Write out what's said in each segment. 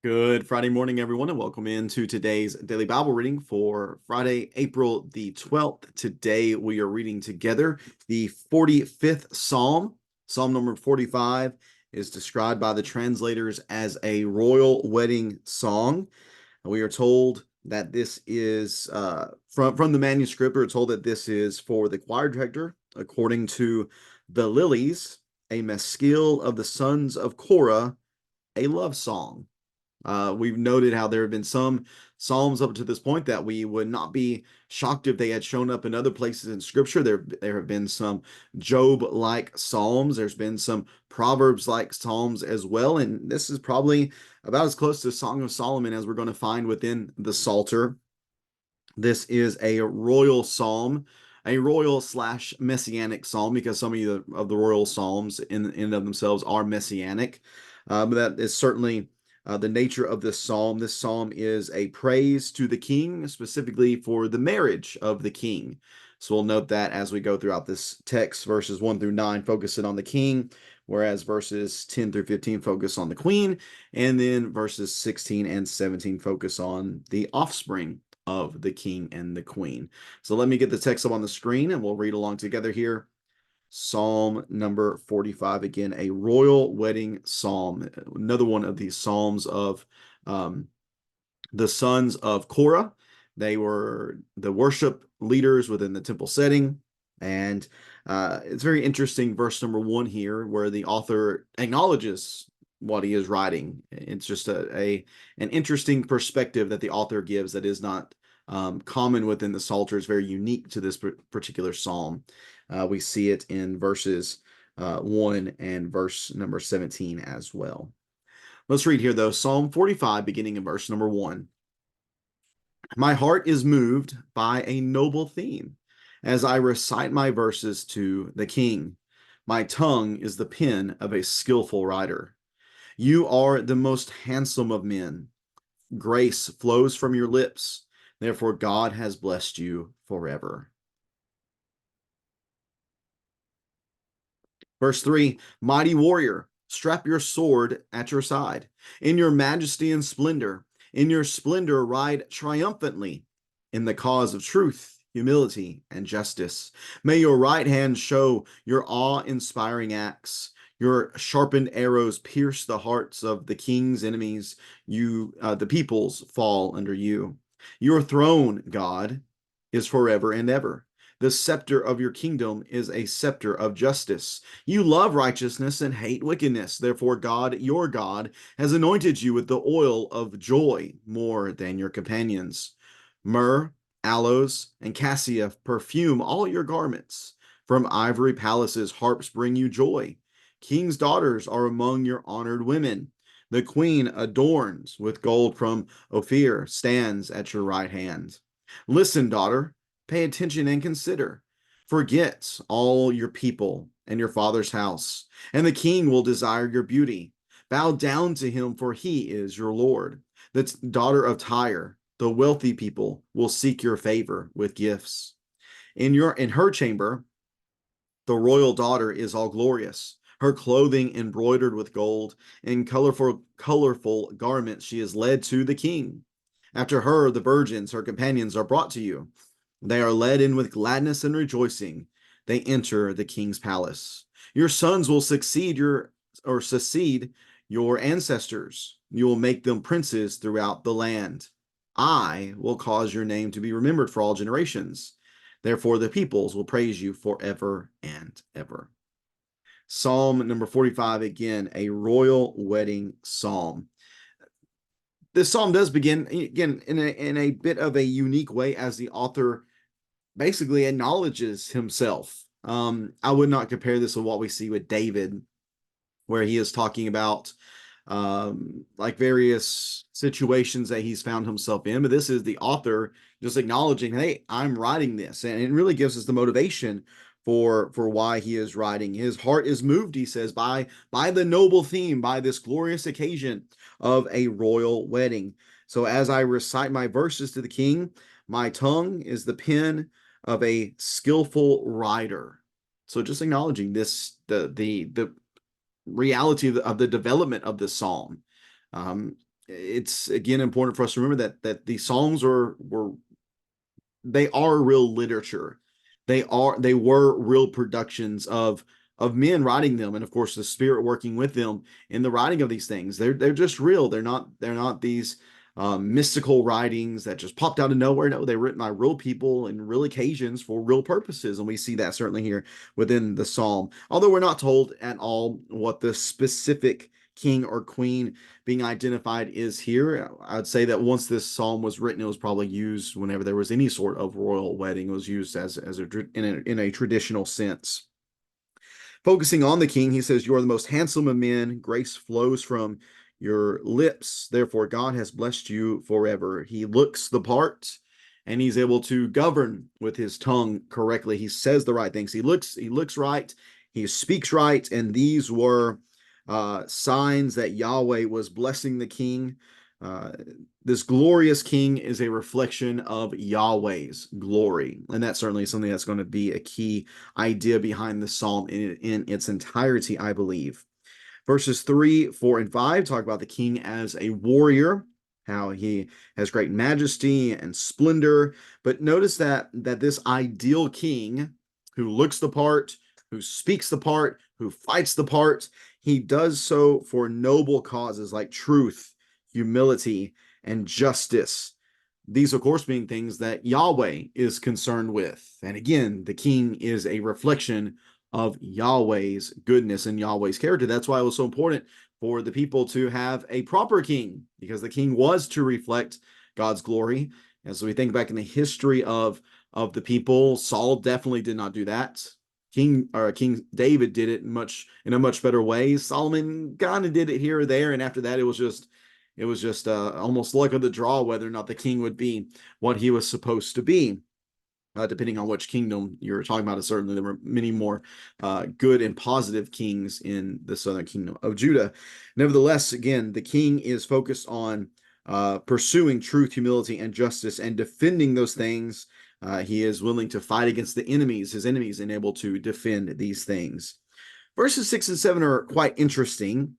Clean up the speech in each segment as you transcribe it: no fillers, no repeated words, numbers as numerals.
Good Friday morning, everyone, and welcome into today's daily Bible reading for Friday, April the 12th. Today we are reading together the 45th Psalm. Psalm number 45 is described by the translators as a royal wedding song. We are told that this is from the manuscript. We're told that this is for the choir director, according to the Lilies, a maskil of the sons of Korah, a love song. We've noted how there have been some Psalms up to this point that we would not be shocked if they had shown up in other places in Scripture. There have been some Job-like Psalms. There's been some Proverbs-like Psalms as well. And this is probably about as close to Song of Solomon as we're going to find within the Psalter. This is a royal psalm, a royal slash messianic psalm, because some of the royal psalms in and of themselves are messianic. But that is certainly the nature of this psalm. This psalm is a praise to the king, specifically for the marriage of the king. So we'll note that as we go throughout this text, verses 1 through 9 focusing on the king, whereas verses 10 through 15 focus on the queen, and then verses 16 and 17 focus on the offspring of the king and the queen. So let me get the text up on the screen and we'll read along together here. Psalm number 45, again, a royal wedding psalm. Another one of these psalms of the sons of Korah. They were the worship leaders within the temple setting. And it's very interesting, verse number 1 here, where the author acknowledges what he is writing. It's just an interesting perspective that the author gives that is not common within the Psalter. It's very unique to this particular psalm. We see it in verses 1 and verse number 17 as well. Let's read here, though, Psalm 45, beginning in verse number 1. My heart is moved by a noble theme as I recite my verses to the king. My tongue is the pen of a skillful writer. You are the most handsome of men. Grace flows from your lips. Therefore, God has blessed you forever. Verse 3, mighty warrior, strap your sword at your side. In your majesty and splendor, in your splendor, ride triumphantly in the cause of truth, humility, and justice. May your right hand show your awe-inspiring acts. Your sharpened arrows pierce the hearts of the king's enemies. The peoples fall under you. Your throne, God, is forever and ever. The scepter of your kingdom is a scepter of justice. You love righteousness and hate wickedness. Therefore, God, your God, has anointed you with the oil of joy more than your companions. Myrrh, aloes, and cassia perfume all your garments. From ivory palaces, harps bring you joy. King's daughters are among your honored women. The queen adorns with gold from Ophir stands at your right hand. Listen, daughter, pay attention and consider. Forget all your people and your father's house, and the king will desire your beauty. Bow down to him, for he is your Lord. The daughter of Tyre, the wealthy people, will seek your favor with gifts. In her chamber, the royal daughter is all glorious. Her clothing embroidered with gold, in colorful garments she is led to the king. After her, the virgins, her companions, are brought to you. They are led in with gladness and rejoicing. They enter the king's palace. Your sons will succeed your ancestors. You will make them princes throughout the land. I will cause your name to be remembered for all generations. Therefore, the peoples will praise you forever and ever. Psalm number 45, again, a royal wedding psalm. This psalm does begin, again, in a bit of a unique way, as the author basically acknowledges himself. I would not compare this with what we see with David, where he is talking about like various situations that he's found himself in. But this is the author just acknowledging, hey, I'm writing this. And it really gives us the motivation for why he is writing. His heart is moved, he says, by the noble theme, by this glorious occasion of a royal wedding. So as I recite my verses to the king, my tongue is the pen of a skillful writer. So just acknowledging this, the reality of the development of this psalm. it's again important for us to remember that the Psalms they are real literature. They were real productions of men writing them, and of course the Spirit working with them in the writing of these things. They're just real. They're not these mystical writings that just popped out of nowhere. No, they're written by real people and real occasions for real purposes, and we see that certainly here within the psalm. Although we're not told at all what the specific king or queen being identified is here. I'd say that once this psalm was written, it was probably used whenever there was any sort of royal wedding. It was used in a traditional sense. Focusing on the king, he says, "You are the most handsome of men. Grace flows from your lips. Therefore, God has blessed you forever." He looks the part, and he's able to govern with his tongue correctly. He says the right things. He looks right. He speaks right, and these were signs that Yahweh was blessing the king. Uh, this glorious king is a reflection of Yahweh's glory. And that's certainly something that's going to be a key idea behind the psalm in its entirety, I believe. Verses 3, 4, and 5 talk about the king as a warrior, how he has great majesty and splendor. But notice that this ideal king who looks the part, who speaks the part, who fights the part, he does so for noble causes like truth, humility, and justice. These, of course, being things that Yahweh is concerned with. And again, the king is a reflection of Yahweh's goodness and Yahweh's character. That's why it was so important for the people to have a proper king, because the king was to reflect God's glory. And so we think back in the history of the people, Saul definitely did not do that. King David did it in a much better way. Solomon kind of did it here or there, and after that, it was just almost luck of the draw whether or not the king would be what he was supposed to be. Depending on which kingdom you're talking about, certainly there were many more good and positive kings in the southern kingdom of Judah. Nevertheless, again, the king is focused on pursuing truth, humility, and justice, and defending those things. He is willing to fight against his enemies, and able to defend these things. Verses 6 and 7 are quite interesting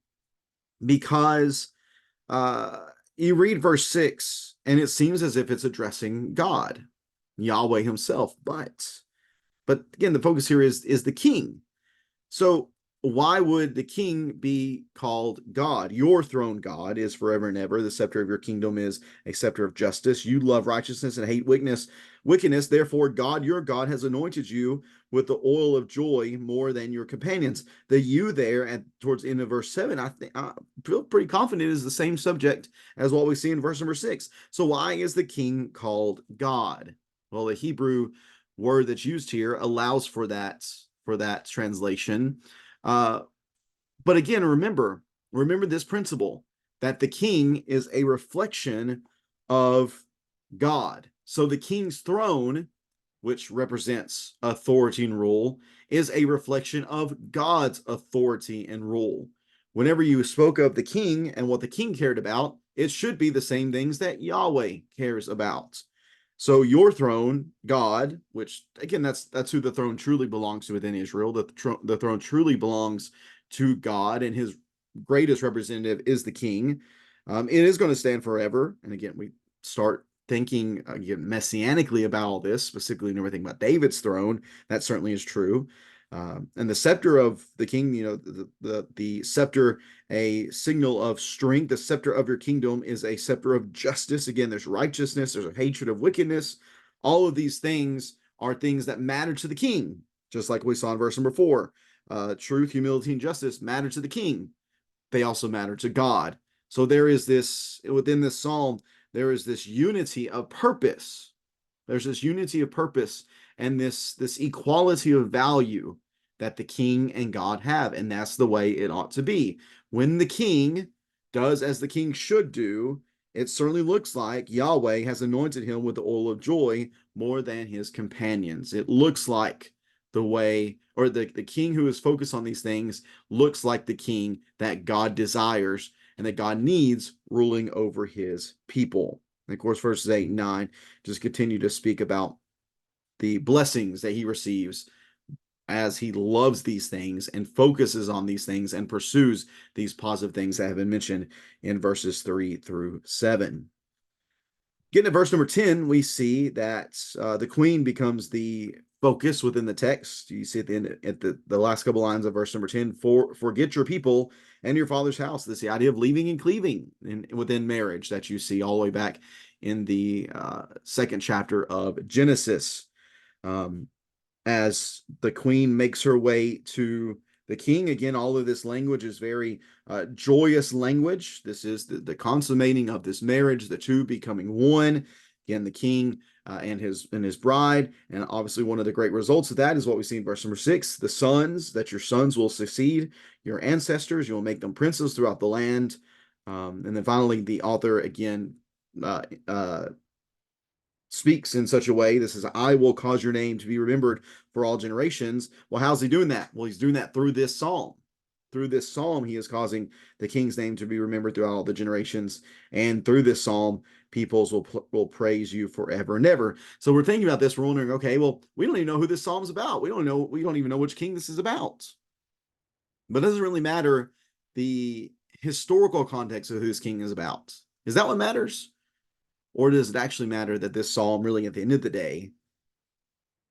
because you read verse 6, and it seems as if it's addressing God, Yahweh himself. But again, the focus here is the king. So why would the king be called God? Your throne, God, is forever and ever. The scepter of your kingdom is a scepter of justice. You love righteousness and hate wickedness. Therefore, God, your God, has anointed you with the oil of joy more than your companions. The you there towards the end of verse 7, I feel pretty confident is the same subject as what we see in verse number 6. So why is the king called God? Well, the Hebrew word that's used here allows for that translation. But again, remember this principle that the king is a reflection of God. So the king's throne, which represents authority and rule, is a reflection of God's authority and rule. Whenever you spoke of the king and what the king cared about, it should be the same things that Yahweh cares about. So your throne, God, which again, that's who the throne truly belongs to within Israel. The throne truly belongs to God, and his greatest representative is the king. It is going to stand forever. And again, we start thinking again messianically about all this, specifically when everything about David's throne. That certainly is true. And the scepter of the king, the scepter, a signal of strength. The scepter of your kingdom is a scepter of justice. Again, there's righteousness, there's a hatred of wickedness. All of these things are things that matter to the king, just like we saw in verse number 4. Truth, humility, and justice matter to the king. They also matter to God. So there is this, within this psalm, there is this unity of purpose. There's this unity of purpose and this equality of value that the king and God have. And that's the way it ought to be. When the king does as the king should do, it certainly looks like Yahweh has anointed him with the oil of joy more than his companions. It looks like the way, or the king who is focused on these things looks like the king that God desires and that God needs ruling over his people. And of course, verses 8 and 9 just continue to speak about the blessings that he receives as he loves these things and focuses on these things and pursues these positive things that have been mentioned in verses 3 through 7. Getting to verse number 10, we see that the queen becomes the focus within the text. You see at the end, at the last couple lines of verse number 10, forget your people and your father's house. This is the idea of leaving and cleaving within marriage that you see all the way back in the second chapter of Genesis. As the queen makes her way to the king. Again, all of this language is very joyous language. This is the consummating of this marriage, the two becoming one. Again, the king and his bride. And obviously, one of the great results of that is what we see in verse number 6: the sons, that your sons will succeed your ancestors, you will make them princes throughout the land. And then finally, the author again speaks in such a way. This is, I will cause your name to be remembered for all generations. Well, how's he doing that? Well, he's doing that through this psalm. Through this psalm, he is causing the king's name to be remembered throughout all the generations. And through this psalm, peoples will praise you forever and ever. So we're thinking about this. We're wondering, okay, well, we don't even know who this psalm is about. We don't even know which king this is about. But it doesn't really matter the historical context of who this king is about. Is that what matters? Or does it actually matter that this psalm, really at the end of the day,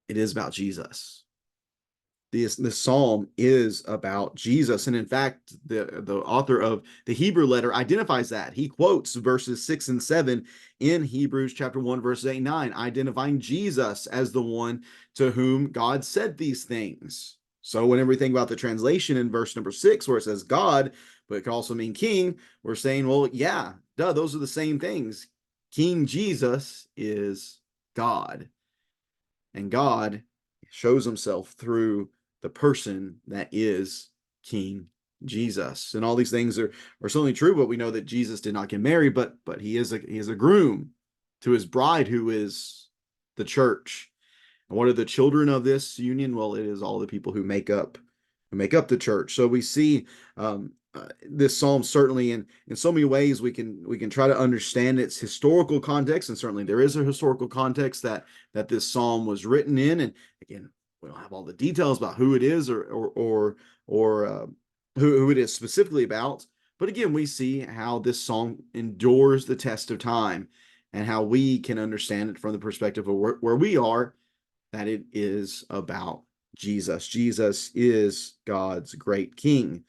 it is about Jesus? This psalm is about Jesus. And in fact, the author of the Hebrew letter identifies that. He quotes verses 6 and 7 in Hebrews chapter 1, verses 8 and 9, identifying Jesus as the one to whom God said these things. So whenever we think about the translation in verse number 6, where it says God, but it could also mean king, we're saying, well, yeah, duh, those are the same things. King Jesus is God. And God shows himself through the person that is King Jesus. And all these things are certainly true, but we know that Jesus did not get married, but he is a groom to his bride, who is the church. And what are the children of this union? Well, it is all the people who make up the church. So we see this psalm certainly in so many ways we can try to understand its historical context, and certainly there is a historical context that this psalm was written in. And again, we don't have all the details about who it is or who it is specifically about, but again, we see how this song endures the test of time and how we can understand it from the perspective of where we are, that it is about Jesus. Jesus is God's great king.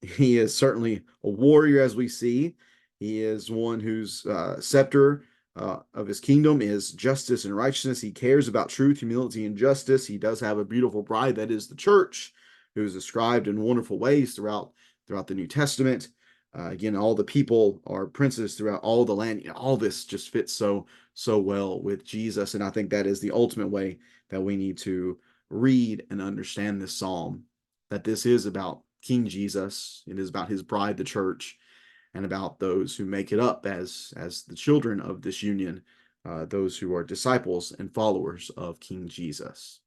He is certainly a warrior, as we see. He is one whose scepter of his kingdom is justice and righteousness. He cares about truth, humility, and justice. He does have a beautiful bride, that is the church, who is described in wonderful ways throughout the New Testament. Again, all the people are princes throughout all the land. All this just fits so well with Jesus. And I think that is the ultimate way that we need to read and understand this psalm, that this is about King Jesus. It is about his bride, the church, and about those who make it up as the children of this union, those who are disciples and followers of King Jesus.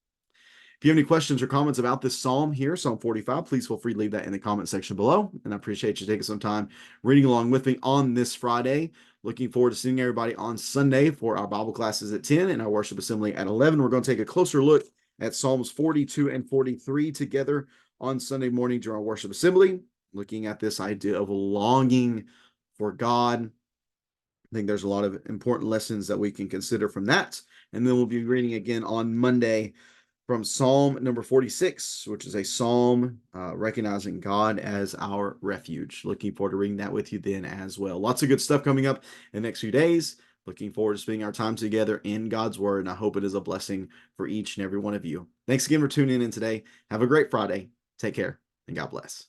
If you have any questions or comments about this psalm here, Psalm 45, please feel free to leave that in the comment section below. And I appreciate you taking some time reading along with me on this Friday. Looking forward to seeing everybody on Sunday for our Bible classes at 10 and our worship assembly at 11. We're going to take a closer look at Psalms 42 and 43 together on Sunday morning during our worship assembly, looking at this idea of longing for God. I think there's a lot of important lessons that we can consider from that. And then we'll be reading again on Monday from Psalm number 46, which is a psalm recognizing God as our refuge. Looking forward to reading that with you then as well. Lots of good stuff coming up in the next few days. Looking forward to spending our time together in God's Word, and I hope it is a blessing for each and every one of you. Thanks again for tuning in today. Have a great Friday. Take care, and God bless.